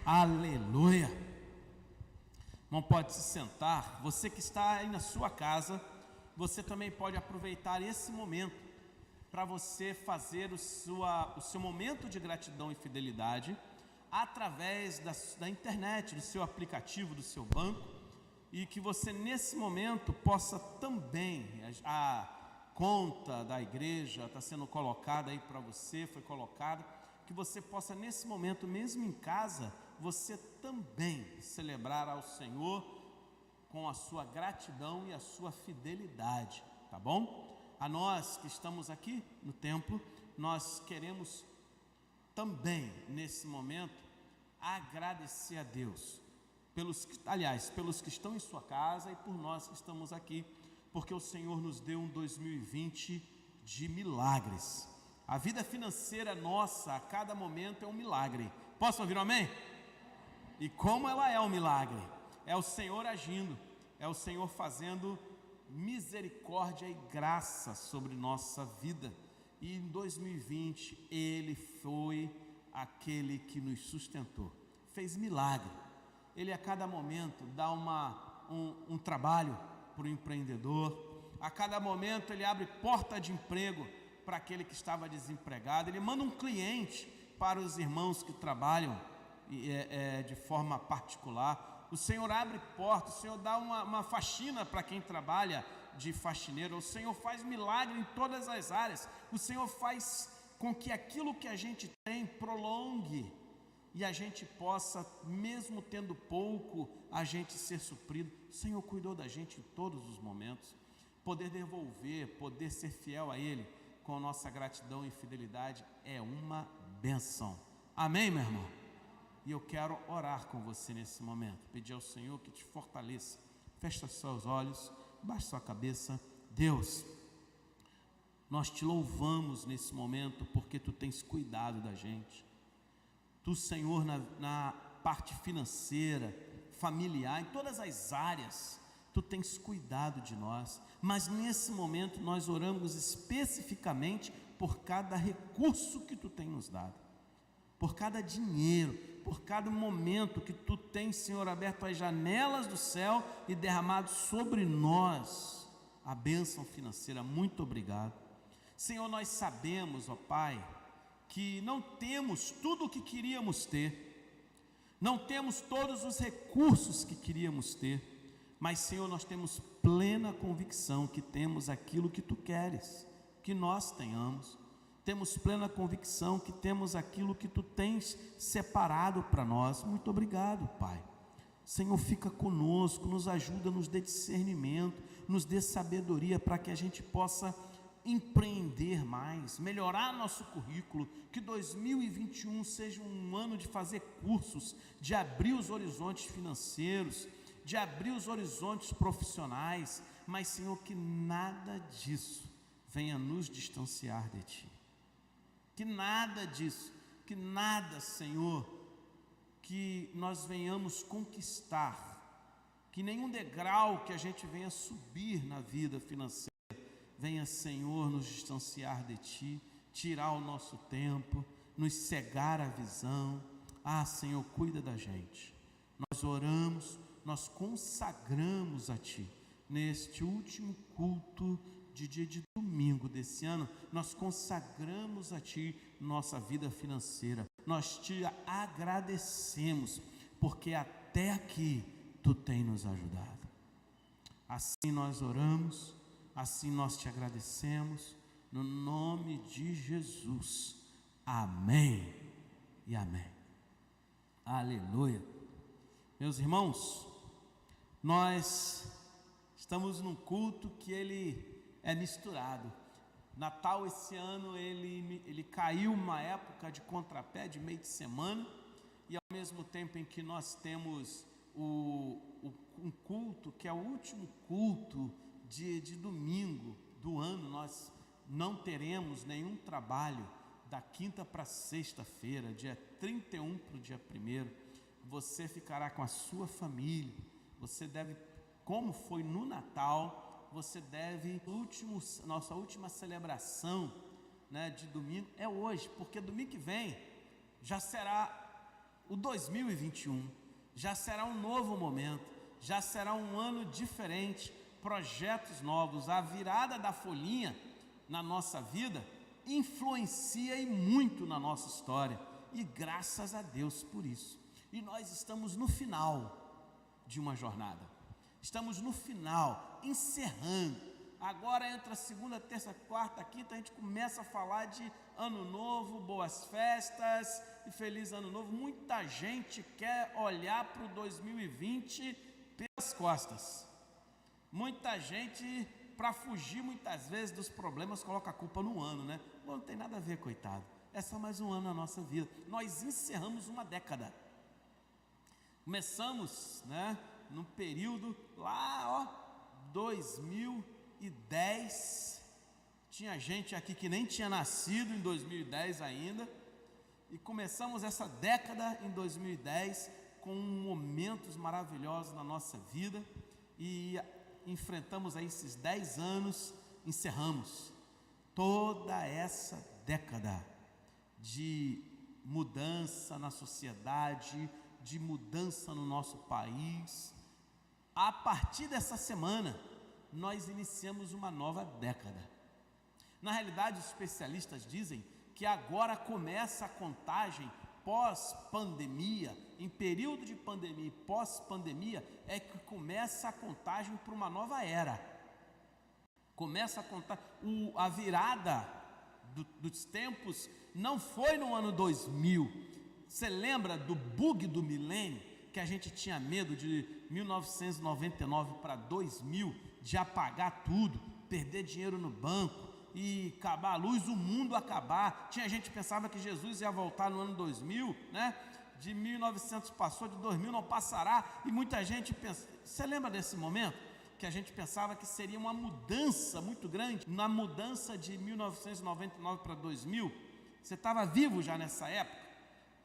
Aleluia. Não pode se sentar. Você que está aí na sua casa, você também pode aproveitar esse momento para você fazer o seu momento de gratidão e fidelidade através da internet, do seu aplicativo, do seu banco, e que você nesse momento possa também, a conta da igreja está sendo colocada aí para você, foi colocada, que você possa nesse momento, mesmo em casa, você também celebrar ao Senhor com a sua gratidão e a sua fidelidade, tá bom? A nós que estamos aqui no templo, nós queremos também nesse momento agradecer a Deus, pelos que estão em sua casa e por nós que estamos aqui, porque o Senhor nos deu um 2020 de milagres. A vida financeira nossa, a cada momento é um milagre. Posso ouvir um amém? E como ela é um milagre? É o Senhor agindo, é o Senhor fazendo misericórdia e graça sobre nossa vida. E em 2020 Ele foi aquele que nos sustentou, fez milagre. Ele a cada momento dá um trabalho para o empreendedor, a cada momento Ele abre porta de emprego para aquele que estava desempregado, Ele manda um cliente para os irmãos que trabalham de forma particular. O Senhor abre porta, o Senhor dá uma faxina para quem trabalha de faxineiro, o Senhor faz milagre em todas as áreas, o Senhor faz com que aquilo que a gente tem prolongue e a gente possa, mesmo tendo pouco, a gente ser suprido. O Senhor cuidou da gente em todos os momentos. Poder devolver, poder ser fiel a Ele com nossa gratidão e fidelidade é uma bênção. Amém, meu irmão? E eu quero orar com você nesse momento, pedir ao Senhor que te fortaleça. Feche os seus olhos, baixe sua cabeça. Deus, nós te louvamos nesse momento porque Tu tens cuidado da gente. Tu, Senhor, na parte financeira, familiar, em todas as áreas, Tu tens cuidado de nós. Mas nesse momento nós oramos especificamente por cada recurso que Tu tem nos dado, por cada dinheiro, por cada momento que Tu tens, Senhor, aberto as janelas do céu e derramado sobre nós a bênção financeira. Muito obrigado. Senhor, nós sabemos, ó Pai, que não temos tudo o que queríamos ter, não temos todos os recursos que queríamos ter, mas, Senhor, nós temos plena convicção que temos aquilo que Tu queres que nós tenhamos. Temos plena convicção que temos aquilo que Tu tens separado para nós. Muito obrigado, Pai. Senhor, fica conosco, nos ajuda, nos dê discernimento, nos dê sabedoria para que a gente possa empreender mais, melhorar nosso currículo, que 2021 seja um ano de fazer cursos, de abrir os horizontes financeiros, de abrir os horizontes profissionais, mas, Senhor, que nada disso venha nos distanciar de Ti. Que nada disso, que nada, Senhor, que nós venhamos conquistar, que nenhum degrau que a gente venha subir na vida financeira, venha, Senhor, nos distanciar de Ti, tirar o nosso tempo, nos cegar a visão. Senhor, cuida da gente. Nós oramos, nós consagramos a Ti, neste último culto de dia de domingo desse ano, nós consagramos a Ti nossa vida financeira. Nós Te agradecemos, porque até aqui Tu tem nos ajudado. Assim nós oramos, assim nós Te agradecemos, no nome de Jesus. Amém e amém. Aleluia. Meus irmãos, nós estamos num culto que ele é misturado. Natal esse ano ele caiu uma época de contrapé, de meio de semana, e ao mesmo tempo em que nós temos um culto que é o último culto de domingo do ano, nós não teremos nenhum trabalho da quinta para sexta-feira, dia 31 para o dia 1º, você ficará com a sua família, você deve, como foi no Natal, você deve, nossa última celebração, né, de domingo é hoje, porque domingo que vem já será o 2021 já será um novo momento, já será um ano diferente, projetos novos. A virada da folhinha na nossa vida influencia e muito na nossa história, e graças a Deus por isso. E nós estamos no final de uma jornada, estamos no final, encerrando. Agora entra segunda, terça, quarta, quinta, a gente começa a falar de ano novo, boas festas e feliz ano novo. Muita gente quer olhar para o 2020 pelas costas. Muita gente, para fugir muitas vezes dos problemas, coloca a culpa no ano, né? Não tem nada a ver, coitado. É só mais um ano na nossa vida. Nós encerramos uma década. Começamos, né, num período lá, 2010. Tinha gente aqui que nem tinha nascido em 2010 ainda. E começamos essa década em 2010 com momentos maravilhosos na nossa vida. E enfrentamos aí esses 10 anos, encerramos toda essa década de mudança na sociedade, de mudança no nosso país. A partir dessa semana, nós iniciamos uma nova década. Na realidade, os especialistas dizem que agora começa a contagem pós-pandemia. Em período de pandemia e pós-pandemia é que começa a contagem para uma nova era. Começa a contar, a virada dos tempos não foi no ano 2000. Você lembra do bug do milênio, que a gente tinha medo de 1999 para 2000, de apagar tudo, perder dinheiro no banco e acabar a luz, o mundo acabar. Tinha gente que pensava que Jesus ia voltar no ano 2000, né? De 1900 passou, de 2000 não passará, e muita gente pensa. Você lembra desse momento? Que a gente pensava que seria uma mudança muito grande, na mudança de 1999 para 2000, você estava vivo já nessa época?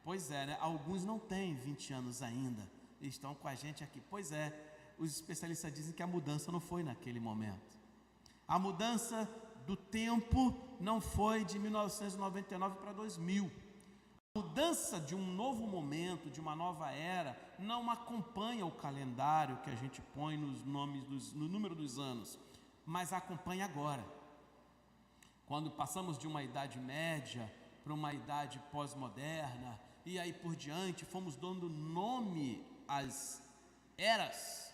Pois é, né? Alguns não têm 20 anos ainda, e estão com a gente aqui. Pois é, os especialistas dizem que a mudança não foi naquele momento. A mudança do tempo não foi de 1999 para 2000. A mudança de um novo momento, de uma nova era, não acompanha o calendário que a gente põe no número dos anos, mas acompanha agora. Quando passamos de uma idade média para uma idade pós-moderna, e aí por diante, fomos dando nome às eras.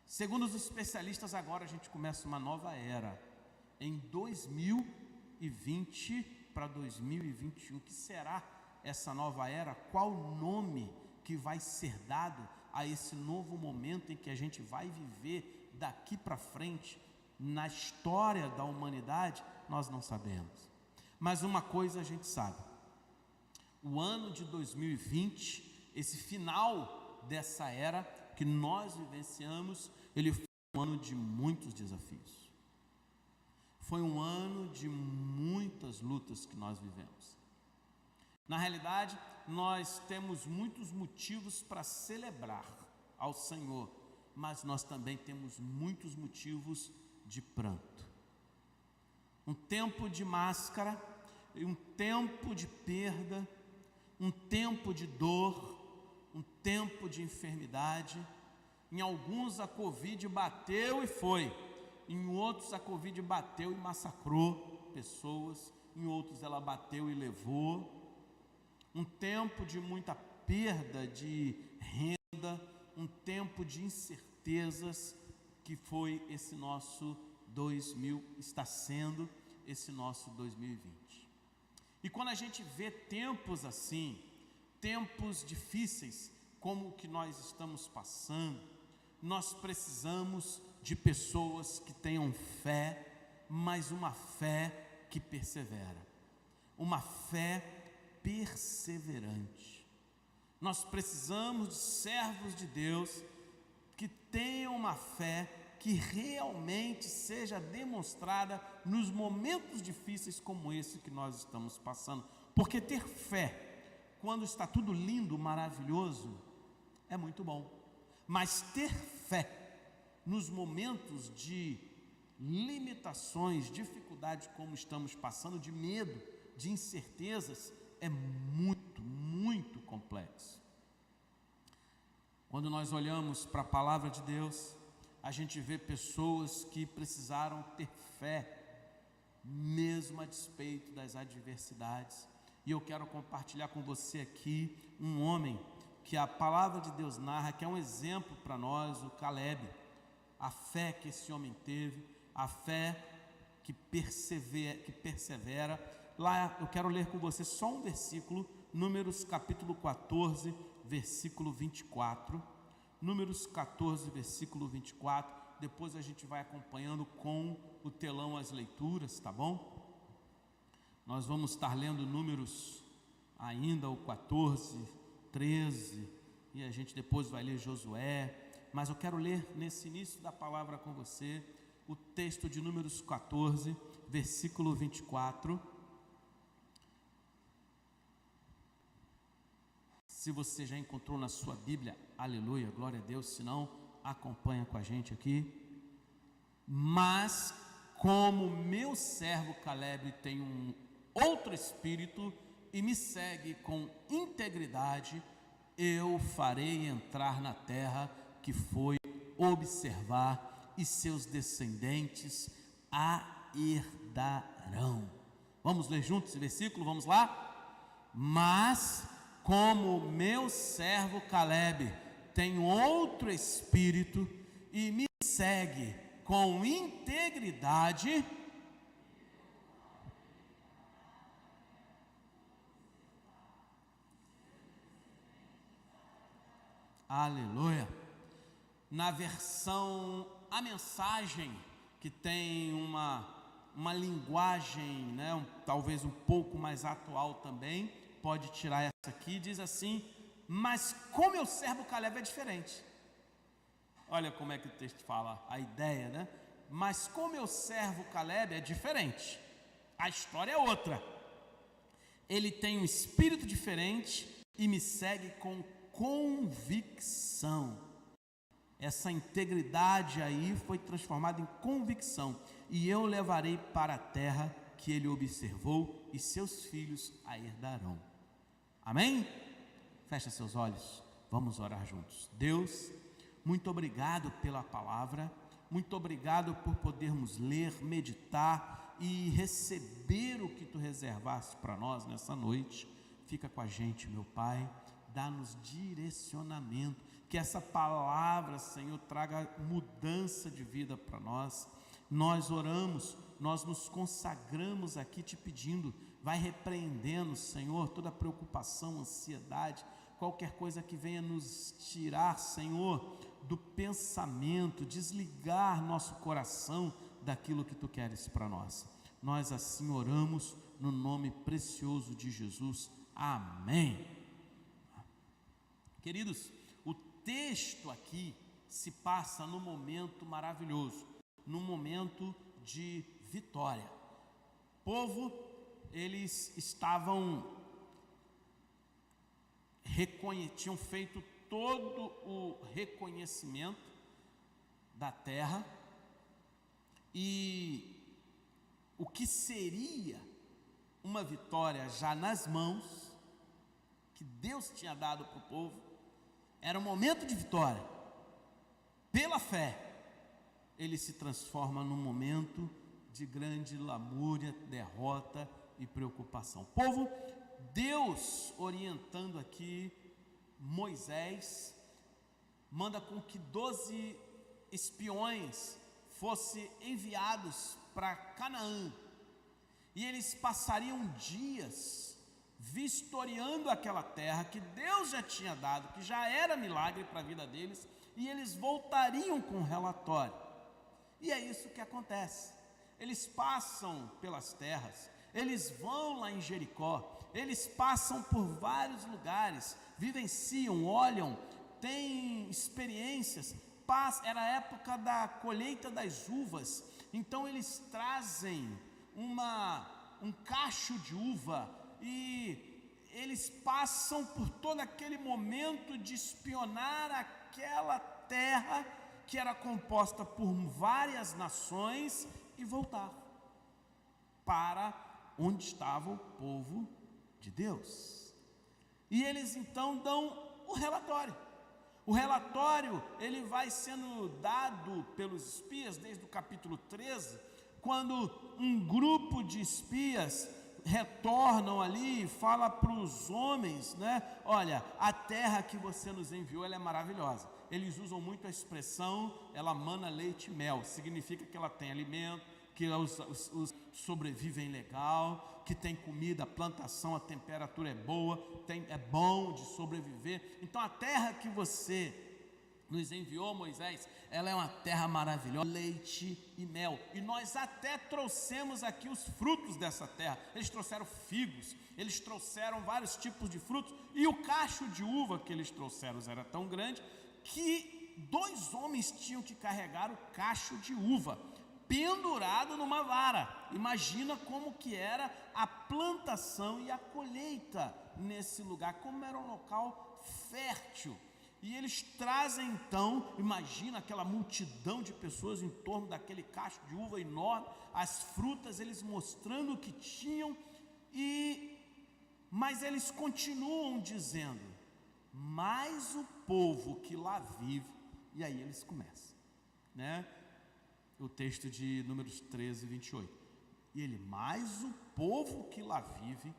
Segundo os especialistas, agora a gente começa uma nova era, em 2020 para 2021. O que será essa nova era? Qual o nome que vai ser dado a esse novo momento em que a gente vai viver daqui para frente na história da humanidade? Nós não sabemos, mas uma coisa a gente sabe: o ano de 2020, esse final dessa era que nós vivenciamos, ele foi um ano de muitos desafios, foi um ano de muitas lutas que nós vivemos. Na realidade, nós temos muitos motivos para celebrar ao Senhor, mas nós também temos muitos motivos de pranto. Um tempo de máscara, um tempo de perda, um tempo de dor, um tempo de enfermidade. Em alguns a Covid bateu e foi, em outros a Covid bateu e massacrou pessoas, em outros ela bateu e levou. Um tempo de muita perda de renda, um tempo de incertezas, que foi esse nosso 2000, está sendo esse nosso 2020. E quando a gente vê tempos assim, tempos difíceis como o que nós estamos passando, nós precisamos de pessoas que tenham fé, mas uma fé que persevera, uma fé perseverante. Nós precisamos de servos de Deus que tenham uma fé que realmente seja demonstrada nos momentos difíceis como esse que nós estamos passando. Porque ter fé, quando está tudo lindo, maravilhoso, é muito bom. Mas ter fé nos momentos de limitações, dificuldades como estamos passando, de medo, de incertezas, é muito, muito complexo. Quando nós olhamos para a palavra de Deus, a gente vê pessoas que precisaram ter fé, mesmo a despeito das adversidades. E eu quero compartilhar com você aqui um homem que a palavra de Deus narra, que é um exemplo para nós, o Caleb. A fé que esse homem teve, a fé que persevera. Lá eu quero ler com você só um versículo, Números capítulo 14, versículo 24. Números 14, versículo 24. Depois a gente vai acompanhando com o telão as leituras, tá bom? Nós vamos estar lendo Números ainda, o 14, 13, e a gente depois vai ler Josué. Mas eu quero ler nesse início da palavra com você o texto de Números 14, versículo 24. Se você já encontrou na sua Bíblia, aleluia, glória a Deus, se não, acompanha com a gente aqui. Mas como meu servo Caleb tem um outro espírito e me segue com integridade, eu farei entrar na terra que foi observar, e seus descendentes a herdarão. Vamos ler juntos esse versículo? Vamos lá? Mas como meu servo Caleb tem outro espírito e me segue com integridade, aleluia. Na versão, a mensagem, que tem uma linguagem, né, talvez um pouco mais atual também, pode tirar essa aqui, diz assim: mas como meu servo Caleb é diferente. Olha como é que o texto fala, a ideia, né? Mas como meu servo Caleb é diferente, a história é outra. Ele tem um espírito diferente e me segue com convicção. Essa integridade aí foi transformada em convicção. E eu levarei para a terra que ele observou, e seus filhos a herdarão. Amém? Fecha seus olhos, vamos orar juntos. Deus, muito obrigado pela palavra, muito obrigado por podermos ler, meditar e receber o que tu reservaste para nós nessa noite. Fica com a gente, meu Pai, dá-nos direcionamento, que essa palavra, Senhor, traga mudança de vida para nós. Nós oramos, nós nos consagramos aqui te pedindo, vai repreendendo, Senhor, toda preocupação, ansiedade, qualquer coisa que venha nos tirar, Senhor, do pensamento, desligar nosso coração daquilo que tu queres para nós. Nós assim oramos no nome precioso de Jesus. Amém. Queridos, o texto aqui se passa num momento maravilhoso, num momento de vitória. O povo, eles tinham feito todo o reconhecimento da terra, e o que seria uma vitória já nas mãos, que Deus tinha dado para o povo, era um momento de vitória. Pela fé, ele se transforma num momento de grande lamúria, derrota e preocupação. O povo, Deus orientando aqui Moisés, manda com que 12 espiões fossem enviados para Canaã, e eles passariam dias vistoriando aquela terra que Deus já tinha dado, que já era milagre para a vida deles, e eles voltariam com um relatório. E é isso que acontece. Eles passam pelas terras, eles vão lá em Jericó, eles passam por vários lugares, vivenciam, olham, têm experiências. Era a época da colheita das uvas, então eles trazem um cacho de uva, e eles passam por todo aquele momento de espionar aquela terra que era composta por várias nações, e voltar para onde estava o povo de Deus. E eles então dão o relatório. O relatório, ele vai sendo dado pelos espias desde o capítulo 13, quando um grupo de espias retornam ali e fala para os homens, né? Olha, a terra que você nos enviou, ela é maravilhosa. Eles usam muito a expressão, ela mana leite e mel, significa que ela tem alimento, que os sobrevivem legal, que tem comida, a plantação, a temperatura é boa, é bom de sobreviver. Então a terra que você nos enviou, Moisés, ela é uma terra maravilhosa, leite e mel, e nós até trouxemos aqui os frutos dessa terra. Eles trouxeram figos, eles trouxeram vários tipos de frutos, e o cacho de uva que eles trouxeram era tão grande, que 2 homens tinham que carregar o cacho de uva, pendurado numa vara. Imagina como que era a plantação e a colheita nesse lugar, como era um local fértil. E eles trazem então, imagina aquela multidão de pessoas em torno daquele cacho de uva enorme, as frutas, eles mostrando o que tinham, mas eles continuam dizendo, mas o povo que lá vive, e aí eles começam, né? O texto de Números 13, 28. E ele, mas o povo que lá vive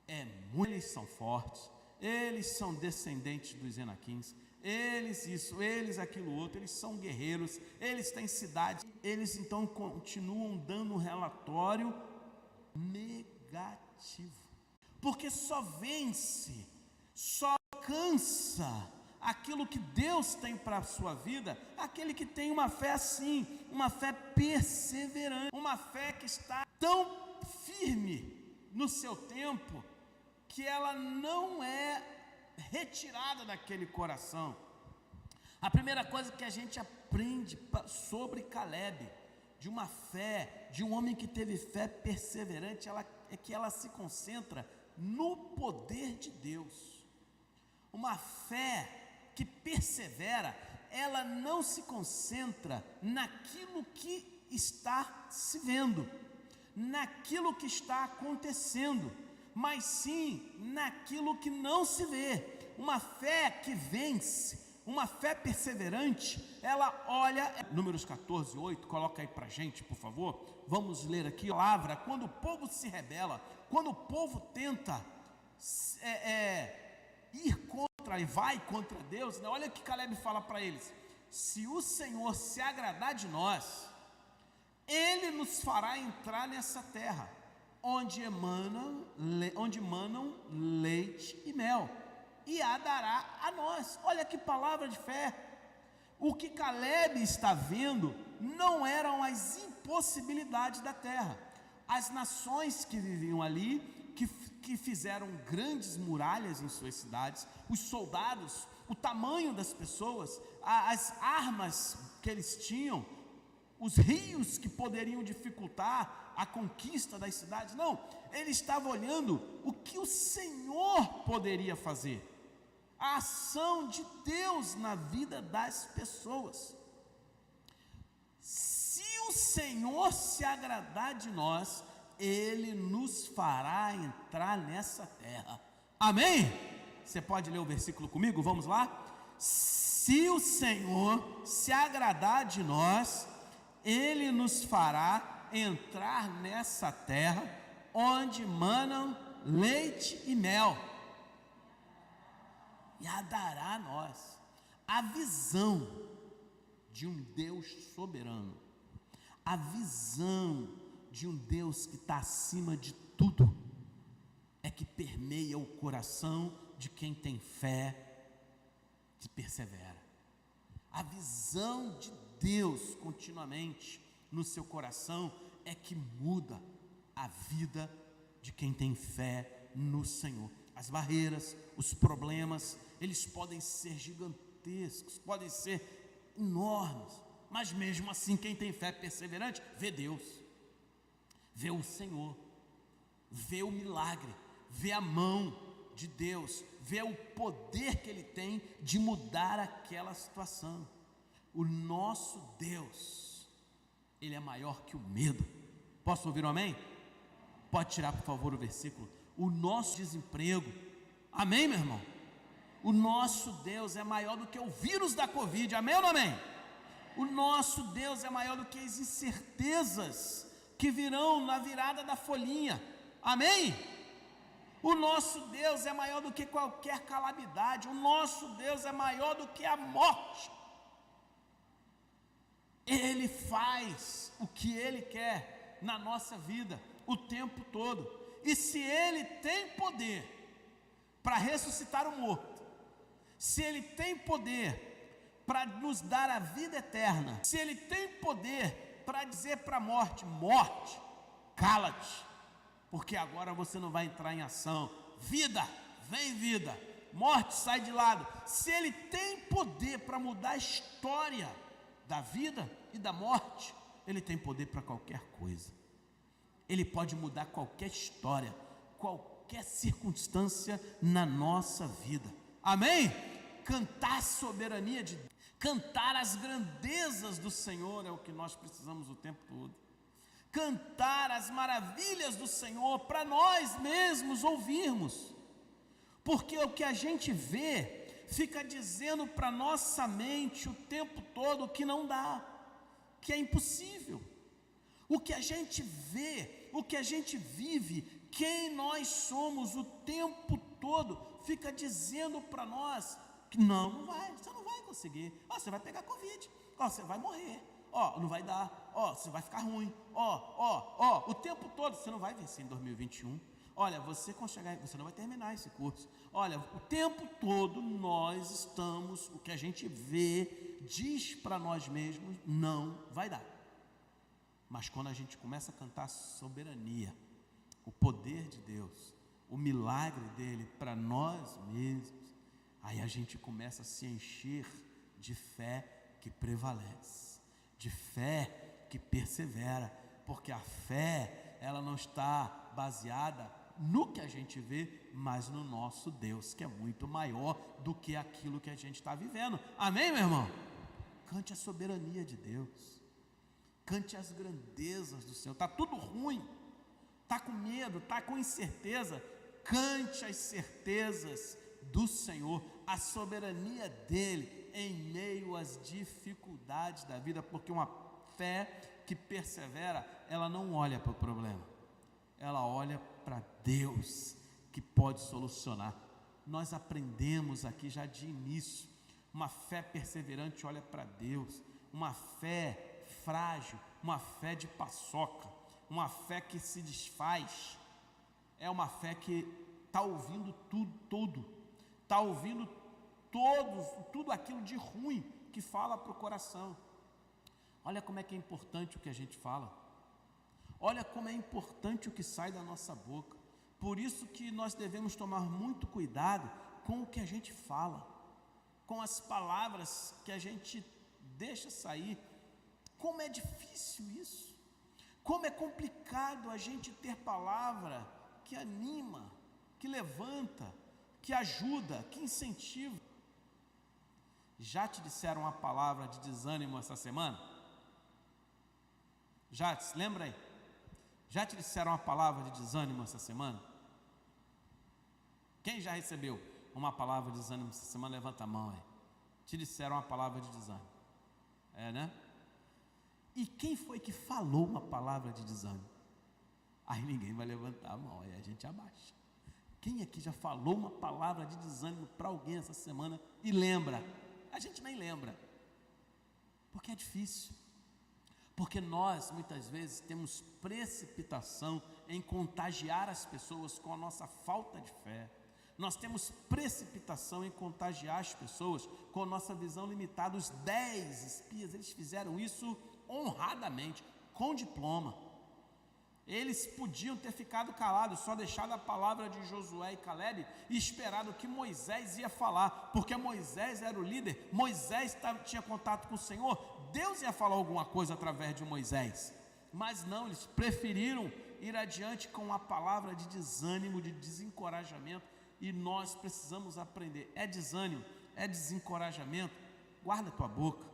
eles são fortes, eles são descendentes dos Enaquins, eles isso, eles aquilo outro, eles são guerreiros, eles têm cidades. Eles então continuam dando um relatório negativo, porque só vence, só alcança aquilo que Deus tem para a sua vida, aquele que tem uma fé assim, uma fé perseverante, uma fé que está tão firme no seu tempo, que ela não é retirada daquele coração. A primeira coisa que a gente aprende sobre Caleb, de uma fé, de um homem que teve fé perseverante, é que ela se concentra no poder de Deus. Uma fé que persevera, ela não se concentra naquilo que está se vendo, naquilo que está acontecendo, mas sim naquilo que não se vê. Uma fé que vence, uma fé perseverante, ela olha, Números 14, 8, coloca aí pra gente, por favor, vamos ler aqui a palavra. Quando o povo se rebela, quando o povo tenta ir contra e vai contra Deus, né? Olha o que Caleb fala para eles: se o Senhor se agradar de nós, Ele nos fará entrar nessa terra, onde manam leite e mel, e a dará a nós. Olha que palavra de fé. O que Caleb está vendo não eram as impossibilidades da terra. As nações que viviam ali, que fizeram grandes muralhas em suas cidades, os soldados, o tamanho das pessoas, as armas que eles tinham, os rios que poderiam dificultar a conquista das cidades. Não, ele estava olhando o que o Senhor poderia fazer, a ação de Deus na vida das pessoas. Se o Senhor se agradar de nós, Ele nos fará entrar nessa terra. Amém? Você pode ler o versículo comigo? Vamos lá? Se o Senhor se agradar de nós, Ele nos fará entrar nessa terra, onde manam leite e mel, e a dará a nós. A visão de um Deus soberano, a visão de um Deus que está acima de tudo, é que permeia o coração de quem tem fé, que persevera. A visão de Deus continuamente no seu coração é que muda a vida de quem tem fé no Senhor. As barreiras, os problemas, eles podem ser gigantescos, podem ser enormes, mas mesmo assim quem tem fé perseverante vê Deus, vê o Senhor, vê o milagre, vê a mão de Deus, vê o poder que Ele tem de mudar aquela situação. O nosso Deus, Ele é maior que o medo. Posso ouvir um amém? Pode tirar por favor o versículo. O nosso desemprego, amém meu irmão? O nosso Deus é maior do que o vírus da Covid, amém ou não amém? O nosso Deus é maior do que as incertezas que virão na virada da folhinha, amém? O nosso Deus é maior do que qualquer calamidade, o nosso Deus é maior do que a morte. Ele faz o que Ele quer na nossa vida, o tempo todo. E se Ele tem poder para ressuscitar o morto, se Ele tem poder para nos dar a vida eterna, se Ele tem poder para dizer para a morte, morte, cala-te, porque agora você não vai entrar em ação. Vida, vem vida, morte, sai de lado. Se Ele tem poder para mudar a história da vida e da morte, Ele tem poder para qualquer coisa. Ele pode mudar qualquer história, qualquer circunstância na nossa vida, amém? Cantar a soberania de Deus, cantar as grandezas do Senhor é o que nós precisamos o tempo todo. Cantar as maravilhas do Senhor para nós mesmos ouvirmos, porque o que a gente vê fica dizendo para nossa mente o tempo todo que não dá, que é impossível. O que a gente vê, o que a gente vive, quem nós somos o tempo todo, fica dizendo para nós que não vai, você não vai conseguir, você vai pegar Covid, você vai morrer, não vai dar, você vai ficar ruim, o tempo todo, você não vai vencer em 2021, olha, você não vai terminar esse curso, olha, o tempo todo nós estamos, o que a gente vê, diz para nós mesmos, não vai dar. Mas quando a gente começa a cantar a soberania, o poder de Deus, o milagre dele para nós mesmos, aí a gente começa a se encher de fé que prevalece, de fé que persevera, porque a fé, ela não está baseada no que a gente vê, mas no nosso Deus, que é muito maior do que aquilo que a gente está vivendo, amém, meu irmão? Cante a soberania de Deus, cante as grandezas do Senhor. Está tudo ruim, está com medo, está com incerteza, cante as certezas do Senhor, a soberania dEle em meio às dificuldades da vida, porque uma fé que persevera, ela não olha para o problema, ela olha para Deus, que pode solucionar. Nós aprendemos aqui já de início, uma fé perseverante olha para Deus, uma fé frágil, uma fé de paçoca, uma fé que se desfaz, é uma fé que está ouvindo tudo, está ouvindo tudo aquilo de ruim que fala para o coração. Olha como é que é importante o que a gente fala, olha como é importante o que sai da nossa boca. Por isso que nós devemos tomar muito cuidado com o que a gente fala, com as palavras que a gente deixa sair. Como é difícil isso, como é complicado a gente ter palavra que anima, que levanta, que ajuda, que incentiva. Já te disseram uma palavra de desânimo essa semana? Já, lembra aí? Já te disseram uma palavra de desânimo essa semana? Quem já recebeu uma palavra de desânimo essa semana? Levanta a mão aí. Te disseram uma palavra de desânimo, né? E quem foi que falou uma palavra de desânimo? Aí ninguém vai levantar a mão, aí a gente abaixa. Quem aqui já falou uma palavra de desânimo para alguém essa semana e lembra? A gente nem lembra, porque é difícil, porque nós muitas vezes temos precipitação em contagiar as pessoas com a nossa falta de fé. Nós temos precipitação em contagiar as pessoas com a nossa visão limitada. Os 10 espias, eles fizeram isso honradamente, com diploma. Eles podiam ter ficado calados, só deixado a palavra de Josué e Calebe e esperado o que Moisés ia falar, porque Moisés era o líder, Moisés tinha contato com o Senhor, Deus ia falar alguma coisa através de Moisés, mas não, eles preferiram ir adiante com a palavra de desânimo, de desencorajamento. E nós precisamos aprender, é desânimo, é desencorajamento, guarda a tua boca,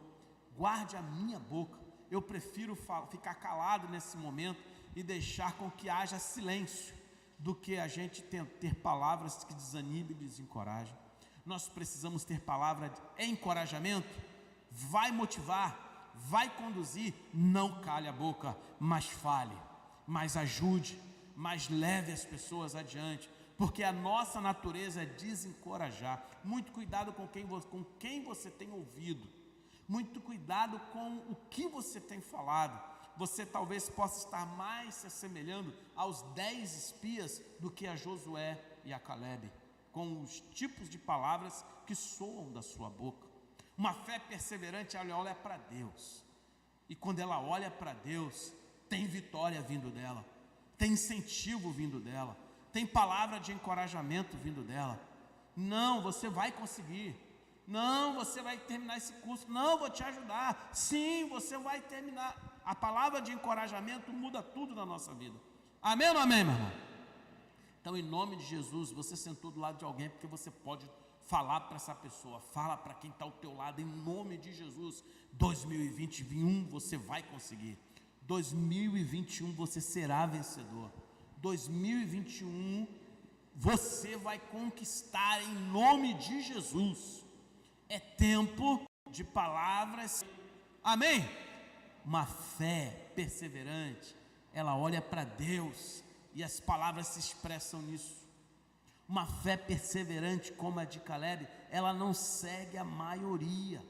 guarde a minha boca. Eu prefiro ficar calado nesse momento e deixar com que haja silêncio, do que a gente ter palavras que desanimem e desencorajam. nós precisamos ter palavra de encorajamento. Vai motivar, vai conduzir, não cale a boca, mas fale, mas ajude, mas leve as pessoas adiante, porque a nossa natureza é desencorajar. Muito cuidado com quem você tem ouvido, muito cuidado com o que você tem falado. Você talvez possa estar mais se assemelhando aos 10 espias do que a Josué e a Calebe, com os tipos de palavras que soam da sua boca. Uma fé perseverante, ela olha para Deus, e quando ela olha para Deus, tem vitória vindo dela, tem incentivo vindo dela, tem palavra de encorajamento vindo dela. Não, você vai conseguir. Não, você vai terminar esse curso. Não, vou te ajudar. Sim, você vai terminar. A palavra de encorajamento muda tudo na nossa vida. Amém ou não amém, meu irmão? Então, em nome de Jesus, você sentou do lado de alguém, porque você pode falar para essa pessoa, fala para quem está ao teu lado, em nome de Jesus. 2021 você vai conseguir. 2021 você será vencedor. 2021 você vai conquistar em nome de Jesus. É tempo de palavras. Amém? Uma fé perseverante, ela olha para Deus e as palavras se expressam nisso. Uma fé perseverante como a de Calebe, ela não segue a maioria.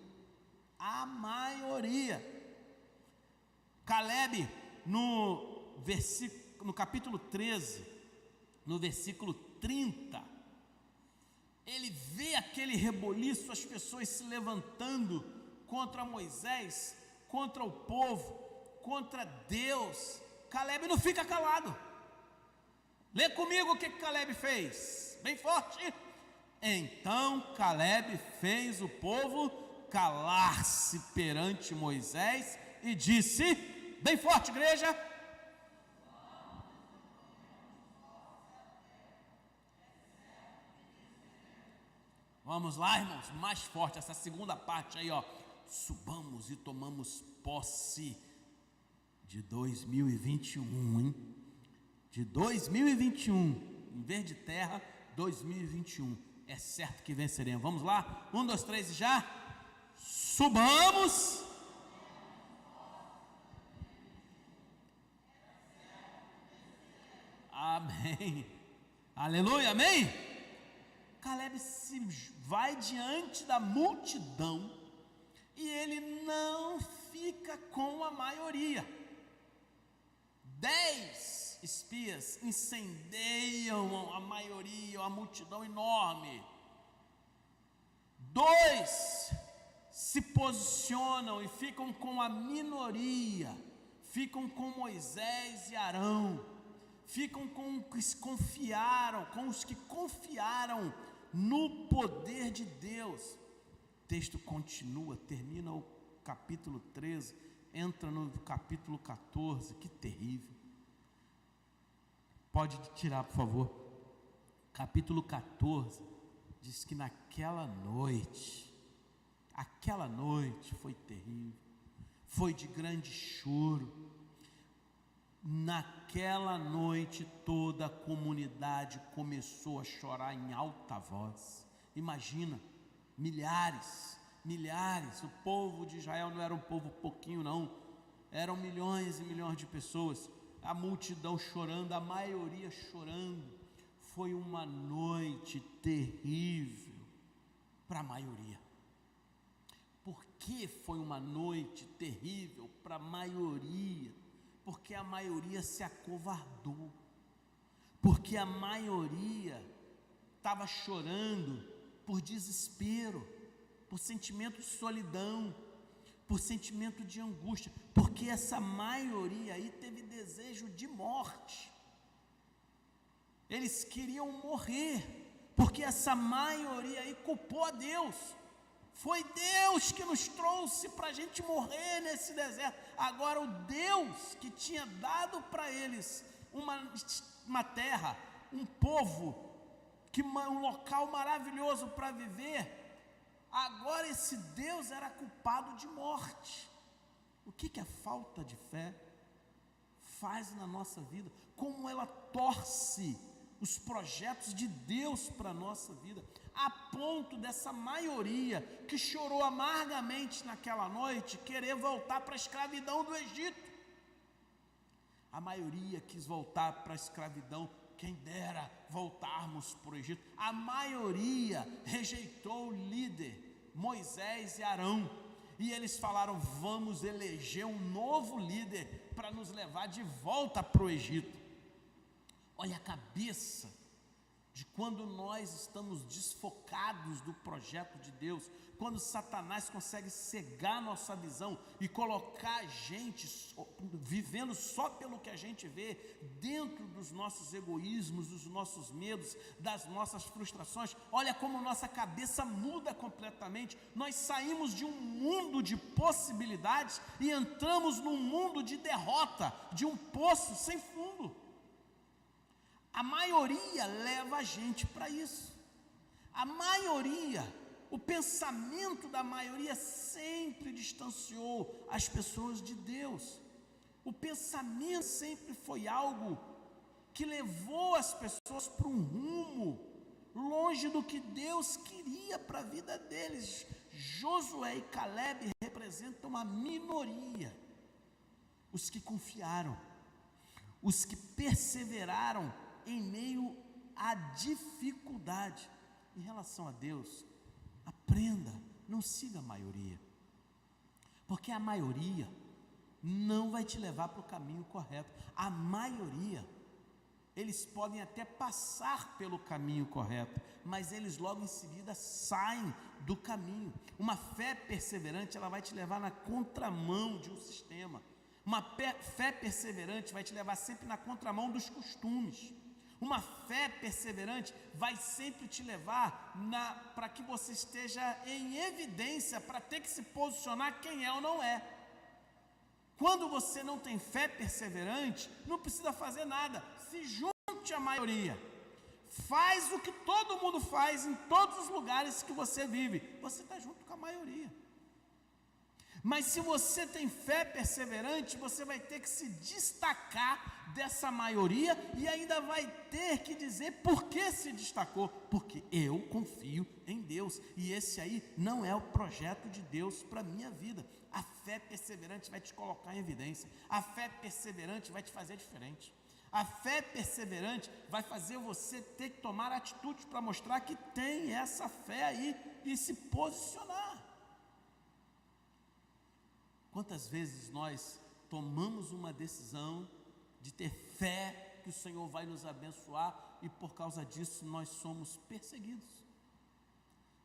A maioria. Calebe, no capítulo 13, no versículo 30, ele vê aquele reboliço, as pessoas se levantando contra Moisés, contra o povo, contra Deus. Calebe não fica calado. Lê comigo o que Calebe fez, bem forte. Então Calebe fez o povo calar-se perante Moisés e disse, bem forte, igreja: vamos lá, irmãos, mais forte, essa segunda parte aí, ó. Subamos e tomamos posse de 2021, hein? De 2021, em vez de terra, 2021, é certo que venceremos. Vamos lá, 1, 2, 3 e já. Subamos. Amém, aleluia, amém. Calebe se vai diante da multidão e ele não fica com a maioria. 10 espias incendeiam a maioria, a multidão enorme. 2 se posicionam e ficam com a minoria, ficam com Moisés e Arão, ficam com os que confiaram no poder de Deus. O texto continua, termina o capítulo 13, entra no capítulo 14, que terrível. Pode tirar, por favor. Capítulo 14, diz que naquela noite foi terrível, foi de grande choro. Naquela noite toda a comunidade começou a chorar em alta voz. Imagina, milhares, o povo de Israel não era um povo pouquinho não, eram milhões e milhões de pessoas, a multidão chorando, a maioria chorando. Foi uma noite terrível para a maioria. Por que foi uma noite terrível para a maioria? Porque a maioria se acovardou, porque a maioria estava chorando por desespero, por sentimento de solidão, por sentimento de angústia, porque essa maioria aí teve desejo de morte, eles queriam morrer, porque essa maioria aí culpou a Deus. Foi Deus que nos trouxe para a gente morrer nesse deserto. Agora o Deus que tinha dado para eles uma terra, um povo, um local maravilhoso para viver, agora esse Deus era culpado de morte. O que a falta de fé faz na nossa vida? Como ela torce os projetos de Deus para a nossa vida, a ponto dessa maioria que chorou amargamente naquela noite querer voltar para a escravidão do Egito. A maioria quis voltar para a escravidão, quem dera voltarmos para o Egito. A maioria rejeitou o líder, Moisés e Arão, e eles falaram: vamos eleger um novo líder para nos levar de volta para o Egito. Olha a cabeça de quando nós estamos desfocados do projeto de Deus, quando Satanás consegue cegar nossa visão e colocar a gente vivendo só pelo que a gente vê, dentro dos nossos egoísmos, dos nossos medos, das nossas frustrações. Olha como nossa cabeça muda completamente. Nós saímos de um mundo de possibilidades e entramos num mundo de derrota, de um poço sem fundo. A maioria leva a gente para isso. A maioria, o pensamento da maioria sempre distanciou as pessoas de Deus. O pensamento sempre foi algo que levou as pessoas para um rumo longe do que Deus queria para a vida deles. Josué e Caleb representam a minoria, os que confiaram, os que perseveraram em meio à dificuldade. Em relação a Deus, aprenda, não siga a maioria, porque a maioria não vai te levar para o caminho correto. A maioria, eles podem até passar pelo caminho correto, mas eles logo em seguida saem do caminho. Uma fé perseverante, ela vai te levar na contramão de um sistema. Uma fé perseverante vai te levar sempre na contramão dos costumes. Uma fé perseverante vai sempre te levar para que você esteja em evidência, para ter que se posicionar quem é ou não é. Quando você não tem fé perseverante, não precisa fazer nada, se junte à maioria, faz o que todo mundo faz em todos os lugares que você vive, você está junto com a maioria. Mas se você tem fé perseverante, você vai ter que se destacar dessa maioria e ainda vai ter que dizer por que se destacou. Porque eu confio em Deus e esse aí não é o projeto de Deus para a minha vida. A fé perseverante vai te colocar em evidência. A fé perseverante vai te fazer diferente. A fé perseverante vai fazer você ter que tomar atitudes para mostrar que tem essa fé aí e se posicionar. Quantas vezes nós tomamos uma decisão de ter fé que o Senhor vai nos abençoar e por causa disso nós somos perseguidos.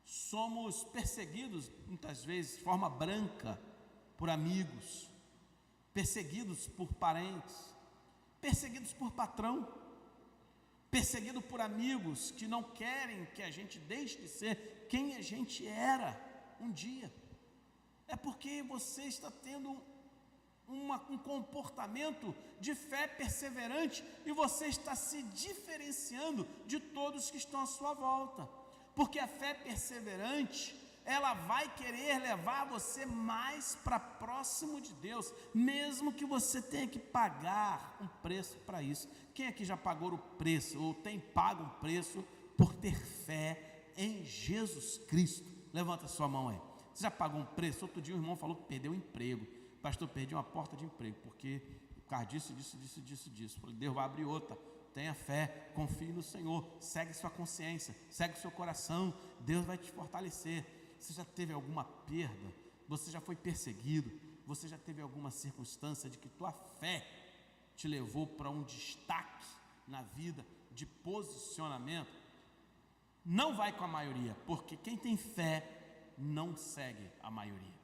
Somos perseguidos muitas vezes de forma branca por amigos, perseguidos por parentes, perseguidos por patrão, perseguidos por amigos que não querem que a gente deixe de ser quem a gente era um dia. É porque você está tendo um comportamento de fé perseverante e você está se diferenciando de todos que estão à sua volta. Porque a fé perseverante, ela vai querer levar você mais para próximo de Deus, mesmo que você tenha que pagar um preço para isso. Quem aqui já pagou o preço ou tem pago um preço por ter fé em Jesus Cristo? Levanta sua mão aí. Você já pagou um preço? Outro dia o irmão falou que perdeu o emprego. Pastor, perdi uma porta de emprego, porque por causa disso. Falei, Deus vai abrir outra. Tenha fé, confie no Senhor, segue sua consciência, segue seu coração, Deus vai te fortalecer. Você já teve alguma perda? Você já foi perseguido? Você já teve alguma circunstância de que tua fé te levou para um destaque na vida, de posicionamento? Não vai com a maioria, porque quem tem fé não segue a maioria.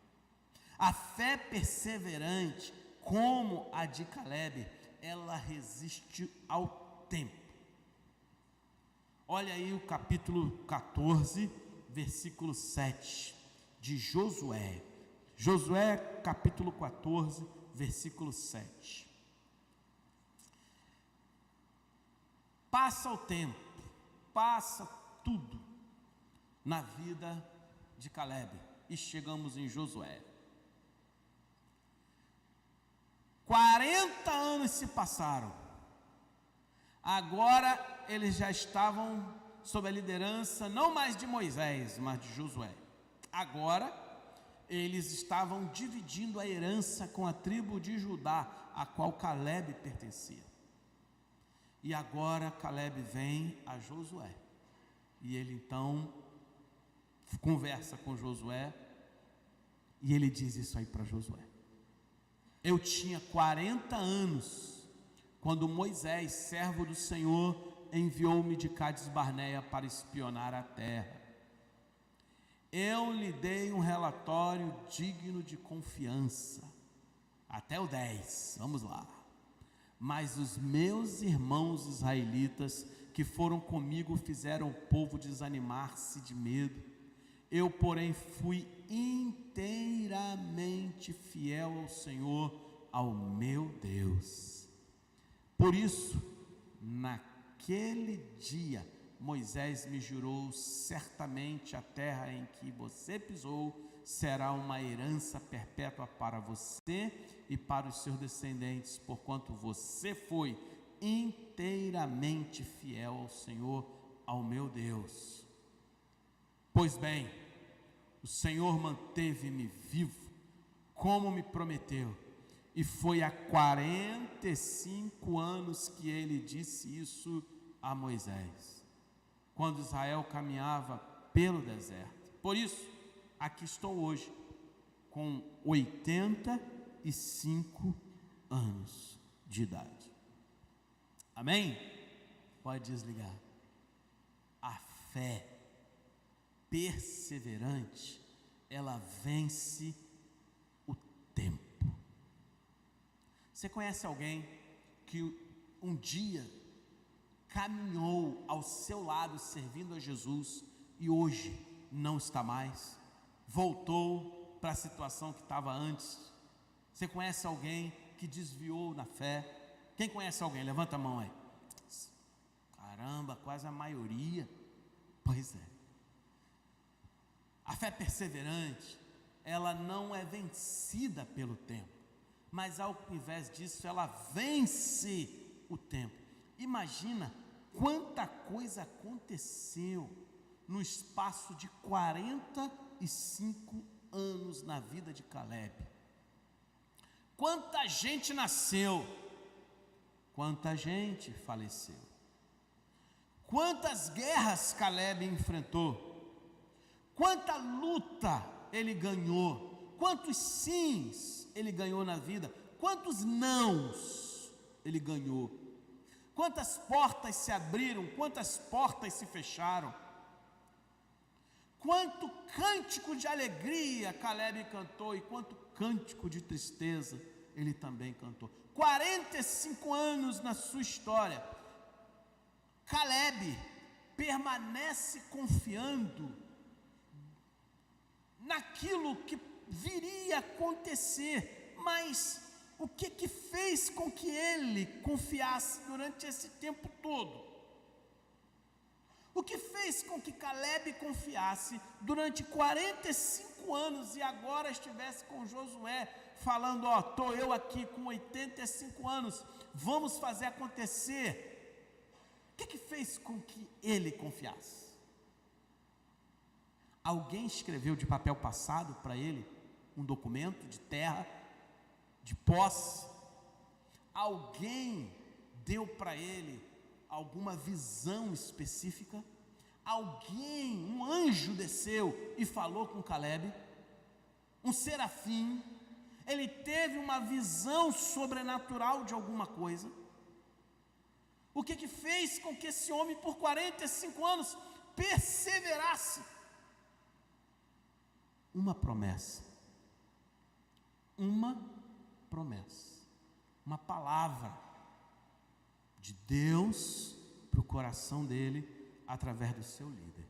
A fé perseverante, como a de Caleb, ela resiste ao tempo. Olha aí o capítulo 14, versículo 7 de Josué. Josué capítulo 14, versículo 7. Passa o tempo, passa tudo na vida de Caleb e chegamos em Josué. 40 anos se passaram. Agora eles já estavam sob a liderança não mais de Moisés, mas de Josué. Agora eles estavam dividindo a herança com a tribo de Judá, a qual Caleb pertencia. E agora Caleb vem a Josué, e ele então conversa com Josué, e ele diz isso aí para Josué: eu tinha 40 anos, quando Moisés, servo do Senhor, enviou-me de Cades Barneia para espionar a terra. Eu lhe dei um relatório digno de confiança, até o 10, vamos lá. Mas os meus irmãos israelitas que foram comigo fizeram o povo desanimar-se de medo. Eu, porém, fui inteiramente fiel ao Senhor, ao meu Deus. Por isso, naquele dia, Moisés me jurou: certamente a terra em que você pisou será uma herança perpétua para você e para os seus descendentes, porquanto você foi inteiramente fiel ao Senhor, ao meu Deus. Pois bem, o Senhor manteve-me vivo, como me prometeu, e foi há 45 anos que ele disse isso a Moisés, quando Israel caminhava pelo deserto. Por isso, aqui estou hoje, com 85 anos de idade. Amém? Pode desligar. A fé perseverante, ela vence o tempo. Você conhece alguém que um dia caminhou ao seu lado servindo a Jesus e hoje não está mais? Voltou para a situação que estava antes? Você conhece alguém que desviou na fé? Quem conhece alguém? Levanta a mão aí. Caramba, quase a maioria. Pois é. A fé perseverante, ela não é vencida pelo tempo, mas ao invés disso, ela vence o tempo. Imagina quanta coisa aconteceu no espaço de 45 anos na vida de Caleb. Quanta gente nasceu, quanta gente faleceu, quantas guerras Caleb enfrentou, quanta luta ele ganhou, quantos sims ele ganhou na vida, quantos nãos ele ganhou, quantas portas se abriram, quantas portas se fecharam, quanto cântico de alegria Caleb cantou e quanto cântico de tristeza ele também cantou. 45 anos na sua história, Caleb permanece confiando naquilo que viria a acontecer, mas o que fez com que ele confiasse durante esse tempo todo? O que fez com que Caleb confiasse durante 45 anos e agora estivesse com Josué falando: ó, estou eu aqui com 85 anos, vamos fazer acontecer? O que fez com que ele confiasse? Alguém escreveu de papel passado para ele um documento de terra, de posse? Alguém deu para ele alguma visão específica? Alguém, um anjo desceu e falou com Caleb? Um serafim? Ele teve uma visão sobrenatural de alguma coisa? O que fez com que esse homem por 45 anos perseverasse? Uma promessa, uma palavra de Deus para o coração dele através do seu líder,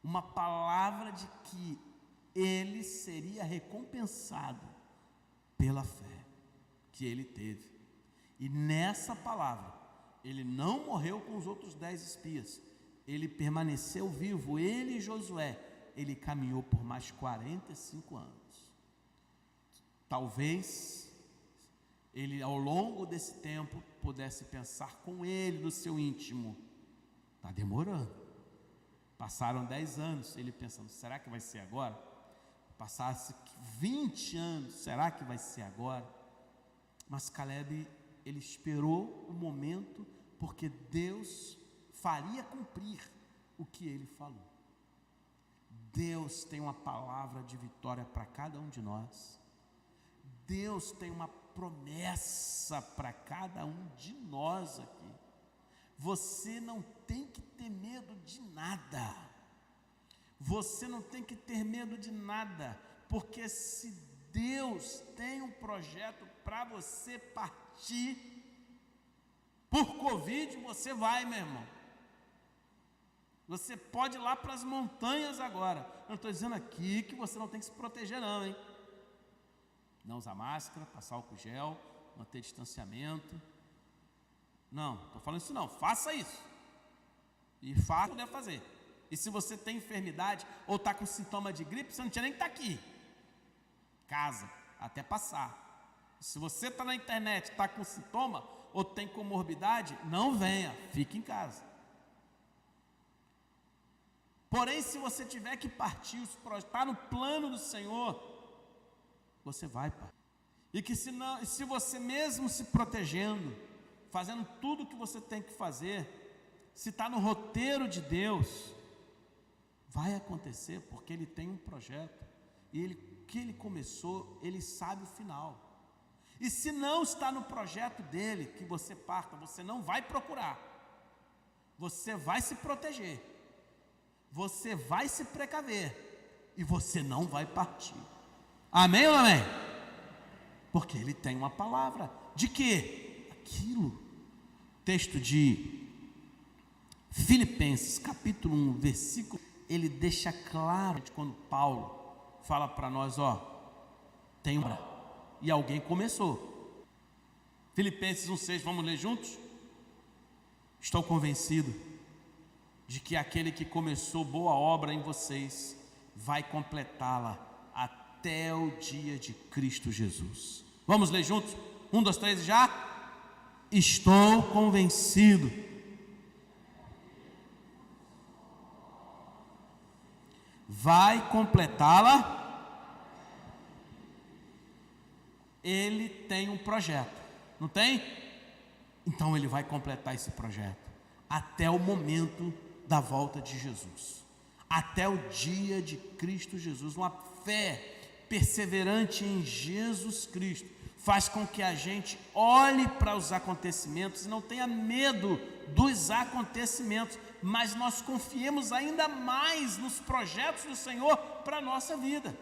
uma palavra de que ele seria recompensado pela fé que ele teve, e nessa palavra ele não morreu com os outros 10 espias, ele permaneceu vivo, ele e Josué. Ele caminhou por mais 45 anos. Talvez ele, ao longo desse tempo, pudesse pensar com ele no seu íntimo: Está demorando. Passaram 10 anos, ele pensando, será que vai ser agora? Passasse 20 anos, será que vai ser agora? Mas Caleb, ele esperou o momento, porque Deus faria cumprir o que ele falou. Deus tem uma palavra de vitória para cada um de nós. Deus tem uma promessa para cada um de nós aqui. Você não tem que ter medo de nada. Você não tem que ter medo de nada, porque se Deus tem um projeto para você partir por Covid, você vai, meu irmão. Você pode ir lá para as montanhas agora. Eu não estou dizendo aqui que você não tem que se proteger não, hein? Não usar máscara, passar álcool gel, manter distanciamento. Não, estou falando isso não, faça isso. E faça o que puder fazer. E se você tem enfermidade ou está com sintoma de gripe, você não tinha nem que estar aqui. Casa, até passar. Se você está na internet, está com sintoma ou tem comorbidade, não venha, fique em casa. Porém, se você tiver que partir, está no plano do Senhor, você vai partir. E que se você mesmo se protegendo, fazendo tudo o que você tem que fazer, se está no roteiro de Deus, vai acontecer, porque Ele tem um projeto, e o que Ele começou, Ele sabe o final. E se não está no projeto dEle, que você parta, você não vai procurar, você vai se proteger, você vai se precaver, e você não vai partir. Amém ou não amém? Porque Ele tem uma palavra, de quê? Aquilo. Texto de Filipenses, capítulo 1, versículo, ele deixa claro, quando Paulo fala para nós, tem uma, e alguém começou. Filipenses 1,6, vamos ler juntos? Estou convencido de que aquele que começou boa obra em vocês, vai completá-la até o dia de Cristo Jesus. Vamos ler juntos? 1, 2, 3 e já? Estou convencido vai completá-la. Ele tem um projeto, não tem? Então ele vai completar esse projeto até o momento da volta de Jesus, até o dia de Cristo Jesus. Uma fé perseverante em Jesus Cristo faz com que a gente olhe para os acontecimentos e não tenha medo dos acontecimentos, mas nós confiemos ainda mais nos projetos do Senhor para a nossa vida.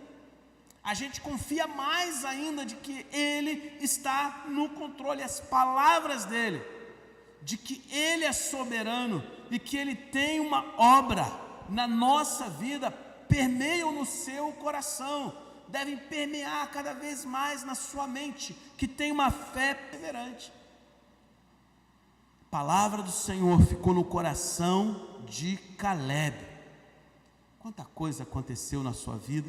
A gente confia mais ainda de que Ele está no controle, as palavras dEle, de que Ele é soberano e que Ele tem uma obra na nossa vida, permeiam no seu coração, devem permear cada vez mais na sua mente, que tem uma fé perseverante. A palavra do Senhor ficou no coração de Caleb. Quanta coisa aconteceu na sua vida,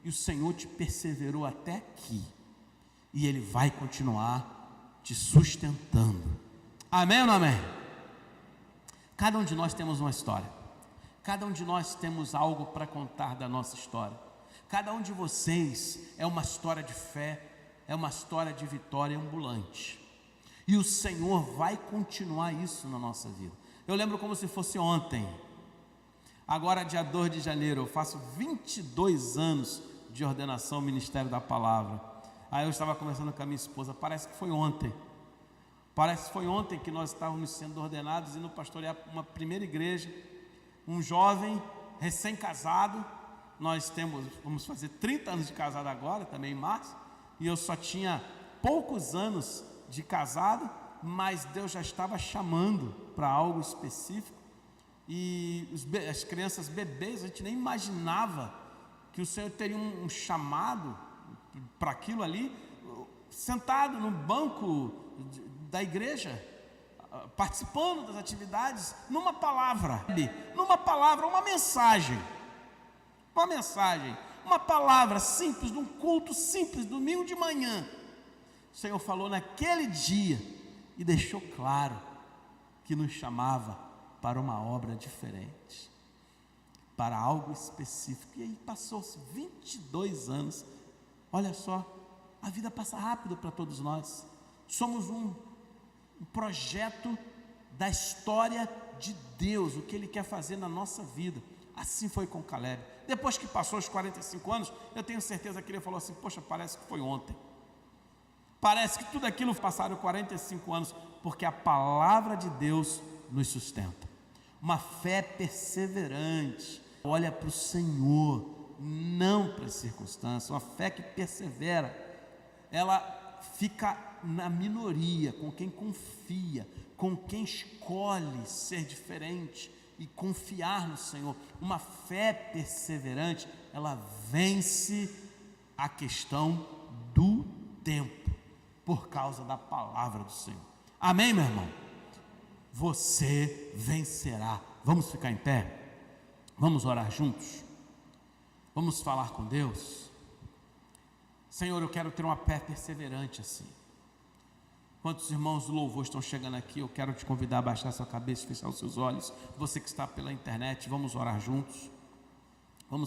e o Senhor te perseverou até aqui, e Ele vai continuar te sustentando. Amém ou não amém? Cada um de nós temos uma história, cada um de nós temos algo para contar da nossa história. Cada um de vocês é uma história de fé, é uma história de vitória ambulante. E o Senhor vai continuar isso na nossa vida. Eu lembro como se fosse ontem. Agora, dia 2 de janeiro, eu faço 22 anos de ordenação ao Ministério da Palavra. Aí eu estava conversando com a minha esposa, parece que foi ontem. Parece que foi ontem que nós estávamos sendo ordenados, indo pastorear uma primeira igreja. Um jovem, recém-casado. Vamos fazer 30 anos de casado agora, também em março, e eu só tinha poucos anos de casado, mas Deus já estava chamando para algo específico, e as crianças bebês, a gente nem imaginava que o Senhor teria um chamado para aquilo ali, sentado no banco da igreja, participando das atividades, numa palavra, uma mensagem, uma palavra simples, de um culto simples, domingo de manhã. O Senhor falou naquele dia e deixou claro que nos chamava para uma obra diferente, para algo específico. E aí passou-se 22 anos. Olha só, a vida passa rápido para todos nós. Somos um projeto da história de Deus, o que Ele quer fazer na nossa vida. Assim foi com Caleb. Depois que passou os 45 anos, eu tenho certeza que ele falou assim: poxa, parece que foi ontem. Parece que tudo aquilo passaram 45 anos, porque a palavra de Deus nos sustenta. Uma fé perseverante, olha para o Senhor, não para as circunstâncias. Uma fé que persevera, ela fica na minoria, com quem confia, com quem escolhe ser diferente e confiar no Senhor. Uma fé perseverante, ela vence a questão do tempo, por causa da palavra do Senhor. Amém, meu irmão? Você vencerá. Vamos ficar em pé? Vamos orar juntos? Vamos falar com Deus? Senhor, eu quero ter uma fé perseverante assim. Quantos irmãos do louvor estão chegando aqui? Eu quero te convidar a baixar sua cabeça e fechar os seus olhos. Você que está pela internet, vamos orar juntos. Vamos